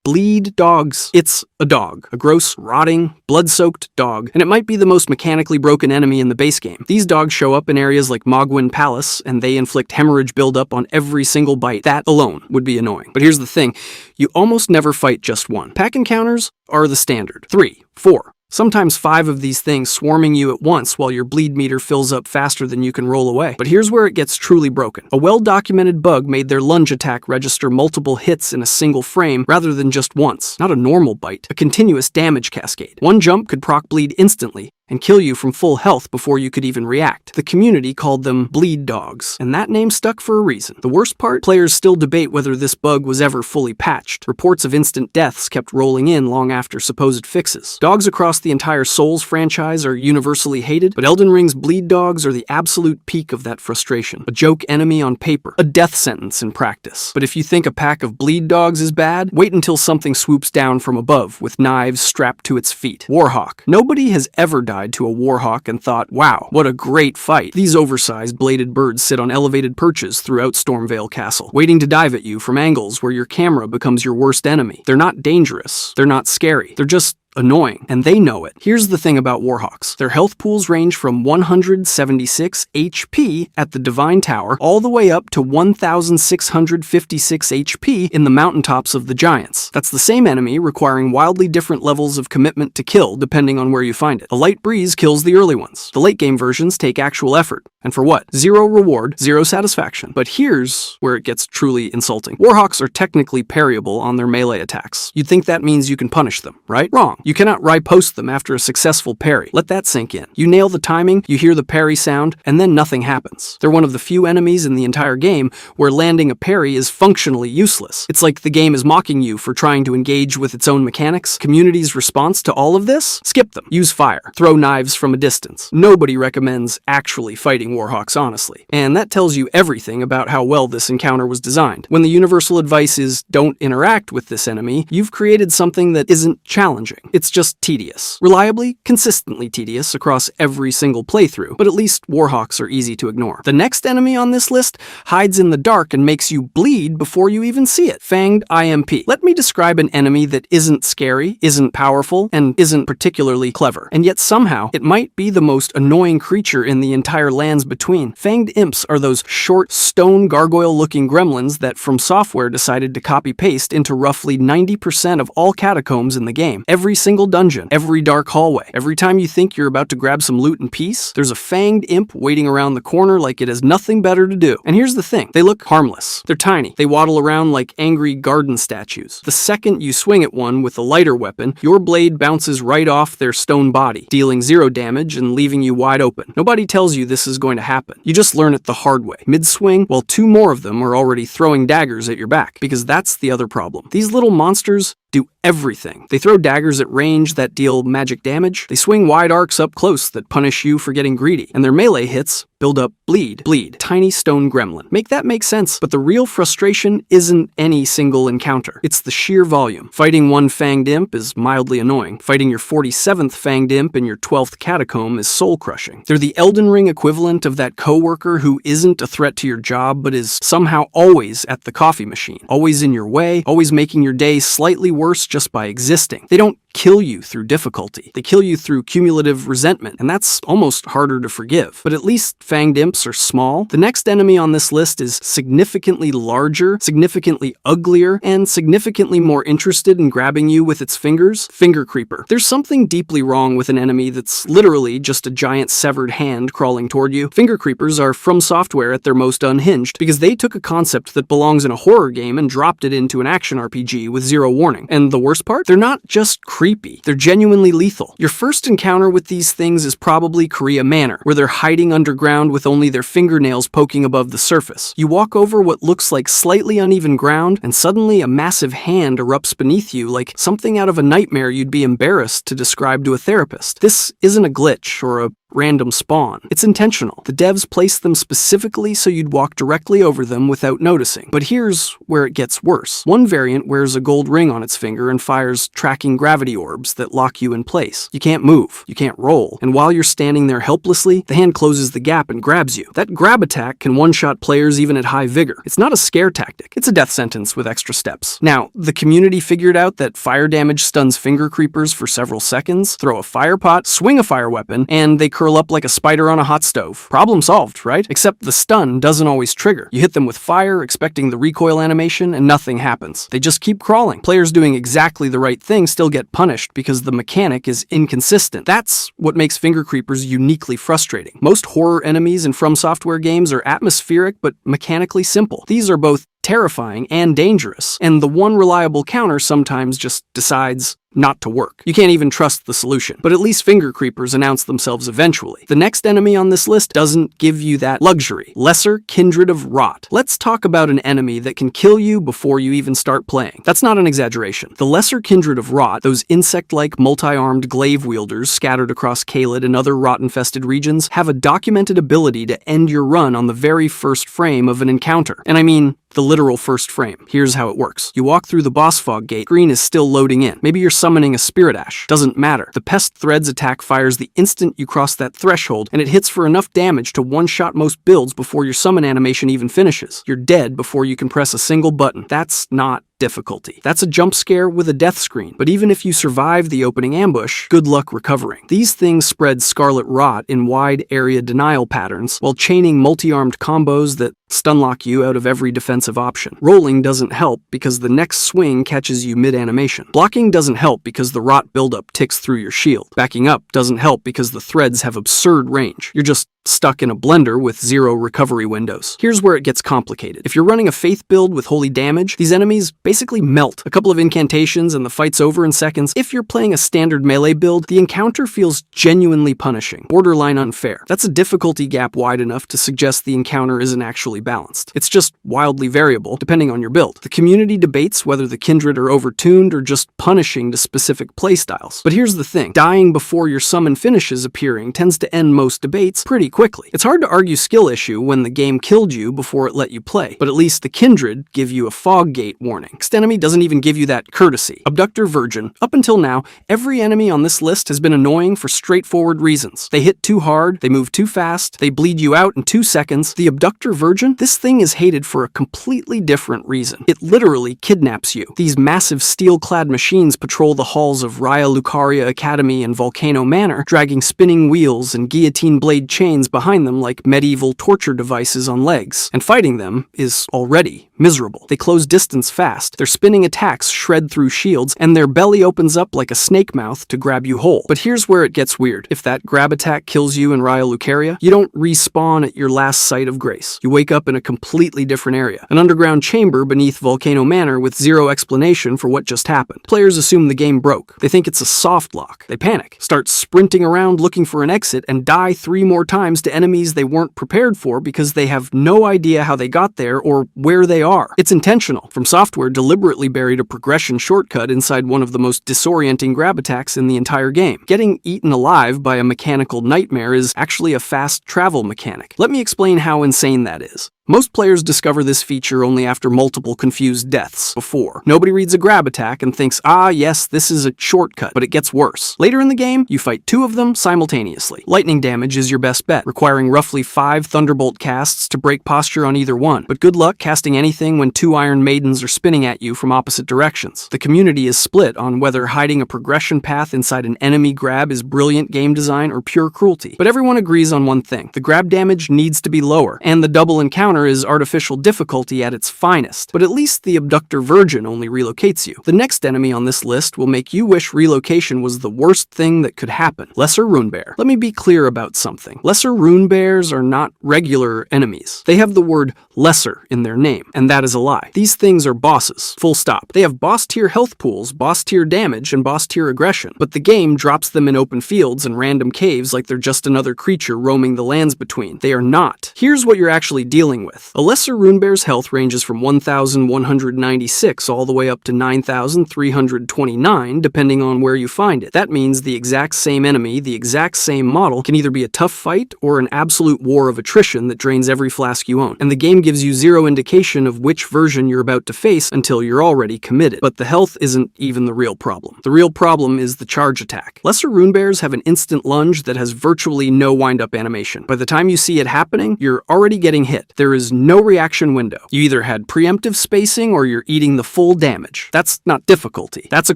Bleed dogs. It's a dog. A gross, rotting, blood-soaked dog. And it might be the most mechanically broken enemy in the base game. These dogs show up in areas like Mogwin Palace, and they inflict hemorrhage buildup on every single bite. That alone would be annoying. But here's the thing. You almost never fight just one. Pack encounters are the standard. 3, 4. Sometimes 5 of these things swarming you at once while your bleed meter fills up faster than you can roll away. But here's where it gets truly broken. A well-documented bug made their lunge attack register multiple hits in a single frame rather than just once. Not a normal bite, a continuous damage cascade. One jump could proc bleed instantly and kill you from full health before you could even react. The community called them bleed dogs, and that name stuck for a reason. The worst part? Players still debate whether this bug was ever fully patched. Reports of instant deaths kept rolling in long after supposed fixes. Dogs across the entire Souls franchise are universally hated, but Elden Ring's bleed dogs are the absolute peak of that frustration. A joke enemy on paper, a death sentence in practice. But if you think a pack of bleed dogs is bad, wait until something swoops down from above with knives strapped to its feet. Warhawk. Nobody has ever died to a warhawk and thought, wow, what a great fight. These oversized bladed birds sit on elevated perches throughout Stormvale Castle, waiting to dive at you from angles where your camera becomes your worst enemy. They're not dangerous. They're not scary. They're just annoying, and they know it. Here's the thing about warhawks. Their health pools range from 176 HP at the Divine Tower all the way up to 1,656 HP in the mountaintops of the Giants. That's the same enemy requiring wildly different levels of commitment to kill depending on where you find it. A light breeze kills the early ones. The late game versions take actual effort. And for what? 0 reward, 0 satisfaction. But here's where it gets truly insulting. Warhawks are technically parryable on their melee attacks. You'd think that means you can punish them, right? Wrong. You cannot riposte them after a successful parry. Let that sink in. You nail the timing, you hear the parry sound, and then nothing happens. They're one of the few enemies in the entire game where landing a parry is functionally useless. It's like the game is mocking you for trying to engage with its own mechanics. Community's response to all of this? Skip them. Use fire. Throw knives from a distance. Nobody recommends actually fighting warhawks, honestly. And that tells you everything about how well this encounter was designed. When the universal advice is don't interact with this enemy, you've created something that isn't challenging. It's just tedious. Reliably, consistently tedious across every single playthrough, but at least warhawks are easy to ignore. The next enemy on this list hides in the dark and makes you bleed before you even see it. Fanged IMP. Let me describe an enemy that isn't scary, isn't powerful, and isn't particularly clever. And yet somehow, it might be the most annoying creature in the entire lands between. Fanged imps are those short, stone gargoyle-looking gremlins that From Software decided to copy-paste into roughly 90% of all catacombs in the game. Every single dungeon, every dark hallway. Every time you think you're about to grab some loot and peace, there's a fanged imp waiting around the corner like it has nothing better to do. And here's the thing, they look harmless. They're tiny. They waddle around like angry garden statues. The second you swing at one with a lighter weapon, your blade bounces right off their stone body, dealing 0 damage and leaving you wide open. Nobody tells you this is going to happen. You just learn it the hard way. Mid-swing, while 2 more of them are already throwing daggers at your back. Because that's the other problem. These little monsters do everything. They throw daggers at range that deal magic damage. They swing wide arcs up close that punish you for getting greedy. And their melee hits build up bleed. Tiny stone gremlin. Make that make sense. But the real frustration isn't any single encounter. It's the sheer volume. Fighting one fanged imp is mildly annoying. Fighting your 47th fanged imp in your 12th catacomb is soul-crushing. They're the Elden Ring equivalent of that coworker who isn't a threat to your job but is somehow always at the coffee machine. Always in your way, always making your day slightly worse just by existing. They don't kill you through difficulty. They kill you through cumulative resentment, and that's almost harder to forgive. But at least fanged imps are small. The next enemy on this list is significantly larger, significantly uglier, and significantly more interested in grabbing you with its fingers. Finger Creeper. There's something deeply wrong with an enemy that's literally just a giant severed hand crawling toward you. Finger Creepers are From Software at their most unhinged because they took a concept that belongs in a horror game and dropped it into an action RPG with 0 warning. And the worst part? They're not just creepy. They're genuinely lethal. Your first encounter with these things is probably Korea Manor, where they're hiding underground with only their fingernails poking above the surface. You walk over what looks like slightly uneven ground, and suddenly a massive hand erupts beneath you like something out of a nightmare you'd be embarrassed to describe to a therapist. This isn't a glitch or a random spawn. It's intentional. The devs placed them specifically so you'd walk directly over them without noticing. But here's where it gets worse. One variant wears a gold ring on its finger and fires tracking gravity orbs that lock you in place. You can't move, you can't roll, and while you're standing there helplessly, the hand closes the gap and grabs you. That grab attack can one-shot players even at high vigor. It's not a scare tactic, it's a death sentence with extra steps. Now, the community figured out that fire damage stuns finger creepers for several seconds, throw a fire pot, swing a fire weapon, and they curl up like a spider on a hot stove. Problem solved, right? Except the stun doesn't always trigger. You hit them with fire, expecting the recoil animation, and nothing happens. They just keep crawling. Players doing exactly the right thing still get punished because the mechanic is inconsistent. That's what makes finger creepers uniquely frustrating. Most horror enemies in From Software games are atmospheric but mechanically simple. These are both terrifying and dangerous, and the one reliable counter sometimes just decides not to work. You can't even trust the solution. But at least finger creepers announce themselves eventually. The next enemy on this list doesn't give you that luxury. Lesser Kindred of Rot. Let's talk about an enemy that can kill you before you even start playing. That's not an exaggeration. The Lesser Kindred of Rot, those insect-like multi-armed glaive wielders scattered across Caelid and other rot-infested regions, have a documented ability to end your run on the very first frame of an encounter. And I mean the literal first frame. Here's how it works. You walk through the boss fog gate, screen is still loading in. Maybe you're summoning a spirit ash. Doesn't matter. The Pest Threads attack fires the instant you cross that threshold, and it hits for enough damage to one-shot most builds before your summon animation even finishes. You're dead before you can press a single button. That's not difficulty. That's a jump scare with a death screen. But even if you survive the opening ambush, good luck recovering. These things spread scarlet rot in wide area denial patterns while chaining multi-armed combos that stunlock you out of every defensive option. Rolling doesn't help because the next swing catches you mid-animation. Blocking doesn't help because the rot buildup ticks through your shield. Backing up doesn't help because the threads have absurd range. You're just stuck in a blender with zero recovery windows. Here's where it gets complicated. If you're running a faith build with holy damage, these enemies basically melt. A couple of incantations and the fight's over in seconds. If you're playing a standard melee build, the encounter feels genuinely punishing, borderline unfair. That's a difficulty gap wide enough to suggest the encounter isn't actually balanced. It's just wildly variable, depending on your build. The community debates whether the Kindred are overtuned or just punishing to specific playstyles. But here's the thing. Dying before your summon finishes appearing tends to end most debates pretty quickly. It's hard to argue skill issue when the game killed you before it let you play, but at least the Kindred give you a fog gate warning. Next enemy doesn't even give you that courtesy. Abductor Virgin. Up until now, every enemy on this list has been annoying for straightforward reasons. They hit too hard, they move too fast, they bleed you out in 2 seconds. The Abductor Virgin? This thing is hated for a completely different reason. It literally kidnaps you. These massive steel-clad machines patrol the halls of Raya Lucaria Academy and Volcano Manor, dragging spinning wheels and guillotine blade chains behind them like medieval torture devices on legs, and fighting them is already miserable. They close distance fast, their spinning attacks shred through shields, and their belly opens up like a snake mouth to grab you whole. But here's where it gets weird. If that grab attack kills you in Raya Lucaria, you don't respawn at your last site of grace. You wake up in a completely different area, an underground chamber beneath Volcano Manor with zero explanation for what just happened. Players assume the game broke. They think it's a soft lock. They panic, start sprinting around looking for an exit, and die 3 more times to enemies they weren't prepared for because they have no idea how they got there or where they are. It's intentional. From Software deliberately buried a progression shortcut inside one of the most disorienting grab attacks in the entire game. Getting eaten alive by a mechanical nightmare is actually a fast travel mechanic. Let me explain how insane that is. Most players discover this feature only after multiple confused deaths. Before, nobody reads a grab attack and thinks, ah yes, this is a shortcut, but it gets worse. Later in the game, you fight 2 of them simultaneously. Lightning damage is your best bet, requiring roughly 5 Thunderbolt casts to break posture on either one, but good luck casting anything when 2 Iron Maidens are spinning at you from opposite directions. The community is split on whether hiding a progression path inside an enemy grab is brilliant game design or pure cruelty, but everyone agrees on one thing. The grab damage needs to be lower, and the double encounter is artificial difficulty at its finest, but at least the Abductor Virgin only relocates you. The next enemy on this list will make you wish relocation was the worst thing that could happen. Lesser Runebear. Let me be clear about something. Lesser Runebears are not regular enemies. They have the word lesser in their name, and that is a lie. These things are bosses, full stop. They have boss tier health pools, boss tier damage, and boss tier aggression, but the game drops them in open fields and random caves like they're just another creature roaming the lands between. They are not. Here's what you're actually dealing dealing with. A lesser runebear's health ranges from 1,196 all the way up to 9,329, depending on where you find it. That means the exact same enemy, the exact same model, can either be a tough fight or an absolute war of attrition that drains every flask you own. And the game gives you zero indication of which version you're about to face until you're already committed. But the health isn't even the real problem. The real problem is the charge attack. Lesser runebears have an instant lunge that has virtually no wind-up animation. By the time you see it happening, you're already getting hit. There is no reaction window. You either had preemptive spacing or you're eating the full damage. That's not difficulty. That's a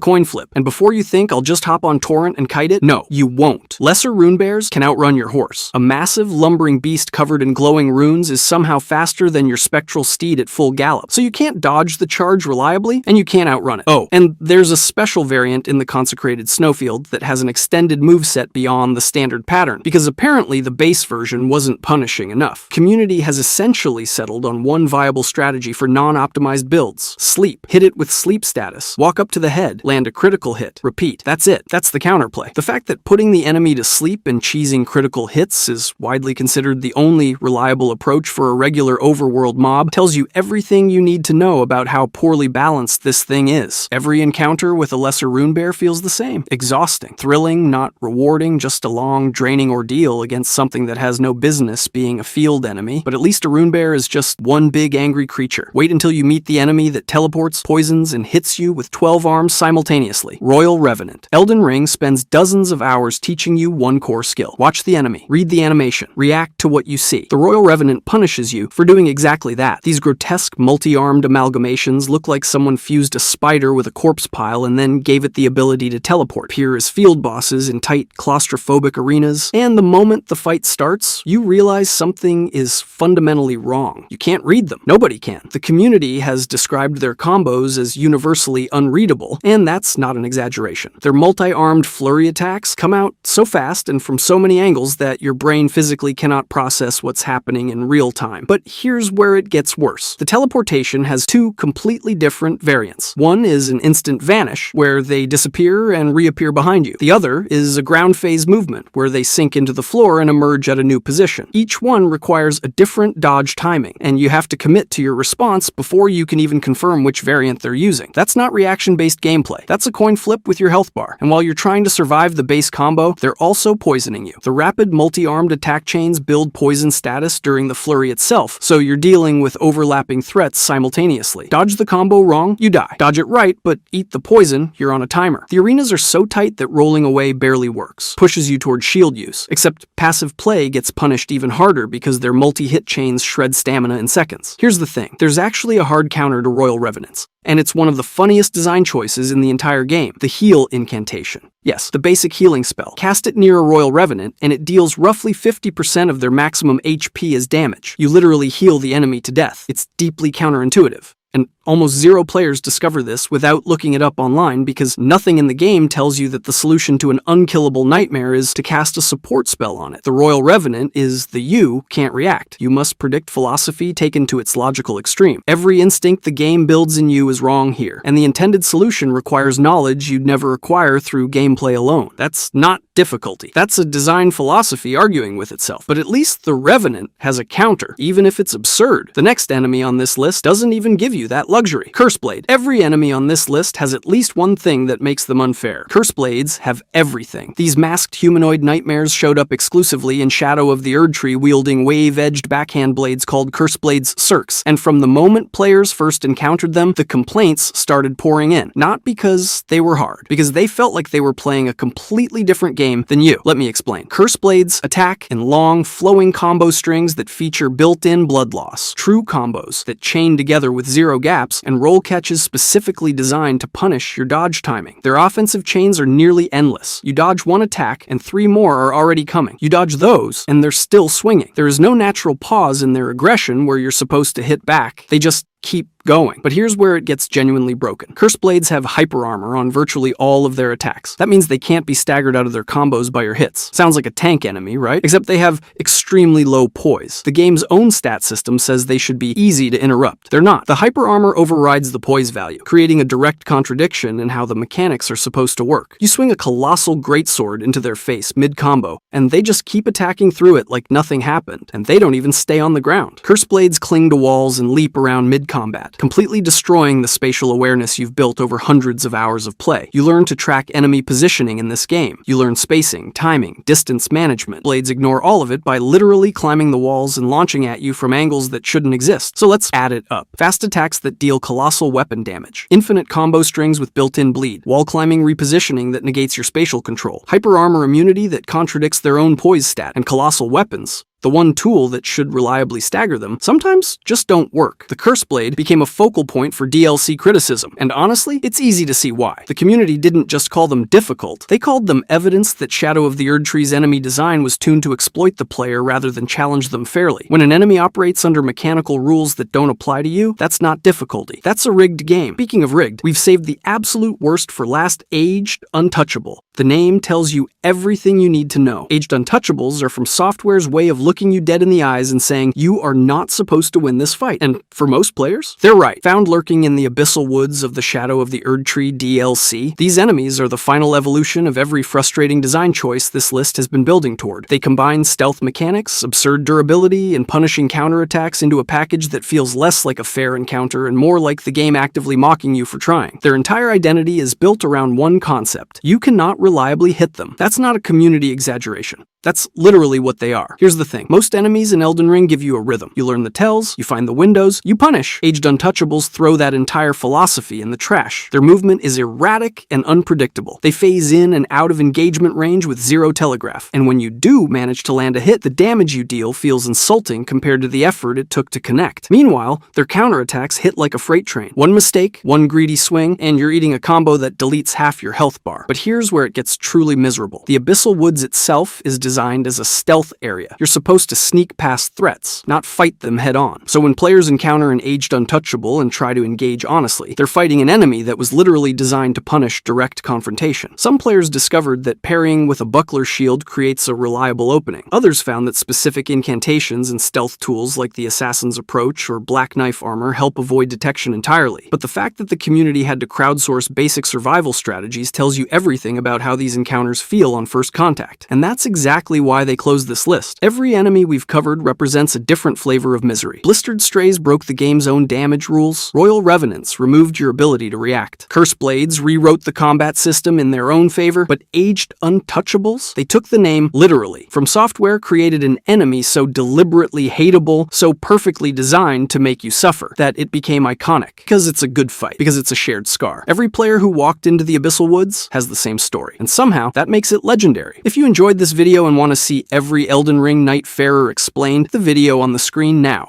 coin flip. And before you think I'll just hop on torrent and kite it, no, you won't. Lesser runebears can outrun your horse. A massive, lumbering beast covered in glowing runes is somehow faster than your spectral steed at full gallop. So you can't dodge the charge reliably, and you can't outrun it. Oh, and there's a special variant in the Consecrated Snowfield that has an extended moveset beyond the standard pattern, because apparently the base version wasn't punishing enough. Community has essentially settled on one viable strategy for non-optimized builds. Sleep. Hit it with sleep status. Walk up to the head. Land a critical hit. Repeat. That's it. That's the counterplay. The fact that putting the enemy to sleep and cheesing critical hits is widely considered the only reliable approach for a regular overworld mob tells you everything you need to know about how poorly balanced this thing is. Every encounter with a lesser runebear feels the same. Exhausting. Thrilling, not rewarding, just a long, draining ordeal against something that has no business being a field enemy. But at least a runebear is just one big angry creature. Wait until you meet the enemy that teleports, poisons, and hits you with 12 arms simultaneously. Royal Revenant. Elden Ring spends dozens of hours teaching you one core skill. Watch the enemy. Read the animation. React to what you see. The Royal Revenant punishes you for doing exactly that. These grotesque, multi-armed amalgamations look like someone fused a spider with a corpse pile and then gave it the ability to teleport, appear as field bosses in tight, claustrophobic arenas. And the moment the fight starts, you realize something is fundamentally wrong. You can't read them. Nobody can. The community has described their combos as universally unreadable, and that's not an exaggeration. Their multi-armed flurry attacks come out so fast and from so many angles that your brain physically cannot process what's happening in real time. But here's where it gets worse. The teleportation has two completely different variants. One is an instant vanish, where they disappear and reappear behind you. The other is a ground phase movement, where they sink into the floor and emerge at a new position. Each one requires a different dodge timing, and you have to commit to your response before you can even confirm which variant they're using. That's not reaction-based gameplay. That's a coin flip with your health bar. And while you're trying to survive the base combo, they're also poisoning you. The rapid multi-armed attack chains build poison status during the flurry itself, so you're dealing with overlapping threats simultaneously. Dodge the combo wrong, you die. Dodge it right, but eat the poison, you're on a timer. The arenas are so tight that rolling away barely works. Pushes you toward shield use. Except passive play gets punished even harder because their multi-hit chains shred stamina in seconds. Here's the thing. There's actually a hard counter to Royal Revenants, and it's one of the funniest design choices in the entire game, the heal incantation. Yes, the basic healing spell. Cast it near a Royal Revenant, and it deals roughly 50% of their maximum HP as damage. You literally heal the enemy to death. It's deeply counterintuitive. And almost zero players discover this without looking it up online because nothing in the game tells you that the solution to an unkillable nightmare is to cast a support spell on it. The Royal Revenant is the you can't react. You must predict philosophy taken to its logical extreme. Every instinct the game builds in you is wrong here, and the intended solution requires knowledge you'd never acquire through gameplay alone. That's not difficulty. That's a design philosophy arguing with itself. But at least the Revenant has a counter, even if it's absurd. The next enemy on this list doesn't even give you that luxury. Curseblade. Every enemy on this list has at least one thing that makes them unfair. Curseblades have everything. These masked humanoid nightmares showed up exclusively in Shadow of the Erdtree wielding wave-edged backhand blades called Curseblades Cirques, and from the moment players first encountered them, the complaints started pouring in. Not because they were hard, because they felt like they were playing a completely different game than you. Let me explain. Curseblades attack in long, flowing combo strings that feature built-in blood loss. True combos that chain together with zero gaps, and roll catches specifically designed to punish your dodge timing. Their offensive chains are nearly endless. You dodge one attack, and 3 more are already coming. You dodge those, and they're still swinging. There is no natural pause in their aggression where you're supposed to hit back. They just keep going. But here's where it gets genuinely broken. Cursed Blades have hyper armor on virtually all of their attacks. That means they can't be staggered out of their combos by your hits. Sounds like a tank enemy, right? Except they have extremely low poise. The game's own stat system says they should be easy to interrupt. They're not. The hyper armor overrides the poise value, creating a direct contradiction in how the mechanics are supposed to work. You swing a colossal greatsword into their face mid-combo, and they just keep attacking through it like nothing happened, and they don't even stay on the ground. Cursed Blades cling to walls and leap around mid-combat, completely destroying the spatial awareness you've built over hundreds of hours of play. You learn to track enemy positioning in this game. You learn spacing, timing, distance management. Blades ignore all of it by literally climbing the walls and launching at you from angles that shouldn't exist. So let's add it up. Fast attacks that deal colossal weapon damage, infinite combo strings with built-in bleed, wall climbing repositioning that negates your spatial control, hyper armor immunity that contradicts their own poise stat, and colossal weapons, the one tool that should reliably stagger them, sometimes just don't work. The Cursed Blade became a focal point for DLC criticism, and honestly, it's easy to see why. The community didn't just call them difficult, they called them evidence that Shadow of the Erdtree's enemy design was tuned to exploit the player rather than challenge them fairly. When an enemy operates under mechanical rules that don't apply to you, that's not difficulty. That's a rigged game. Speaking of rigged, we've saved the absolute worst for last. Aged Untouchable. The name tells you everything you need to know. Aged Untouchables are from software's way of looking you dead in the eyes and saying, you are not supposed to win this fight. And for most players, they're right. Found lurking in the abyssal woods of the Shadow of the Erdtree DLC, these enemies are the final evolution of every frustrating design choice this list has been building toward. They combine stealth mechanics, absurd durability, and punishing counterattacks into a package that feels less like a fair encounter and more like the game actively mocking you for trying. Their entire identity is built around one concept. You cannot reliably hit them. That's not a community exaggeration. That's literally what they are. Here's the thing. Most enemies in Elden Ring give you a rhythm. You learn the tells, you find the windows, you punish. Aged Untouchables throw that entire philosophy in the trash. Their movement is erratic and unpredictable. They phase in and out of engagement range with zero telegraph. And when you do manage to land a hit, the damage you deal feels insulting compared to the effort it took to connect. Meanwhile, their counterattacks hit like a freight train. One mistake, one greedy swing, and you're eating a combo that deletes half your health bar. But here's where it gets truly miserable. The Abyssal Woods itself is designed as a stealth area. You're supposed to sneak past threats, not fight them head on. So when players encounter an Aged Untouchable and try to engage honestly, they're fighting an enemy that was literally designed to punish direct confrontation. Some players discovered that parrying with a buckler shield creates a reliable opening. Others found that specific incantations and stealth tools like the Assassin's Approach or Black Knife Armor help avoid detection entirely. But the fact that the community had to crowdsource basic survival strategies tells you everything about how these encounters feel on first contact. And that's exactly why they closed this list. Every enemy we've covered represents a different flavor of misery. Blistered Strays broke the game's own damage rules. Royal Revenants removed your ability to react. Cursed Blades rewrote the combat system in their own favor, but Aged Untouchables? They took the name literally. From Software created an enemy so deliberately hateable, so perfectly designed to make you suffer, that it became iconic. Because it's a good fight. Because it's a shared scar. Every player who walked into the Abyssal Woods has the same story. And somehow, that makes it legendary. If you enjoyed this video and want to see every Elden Ring Night Farer explained, the video on the screen now.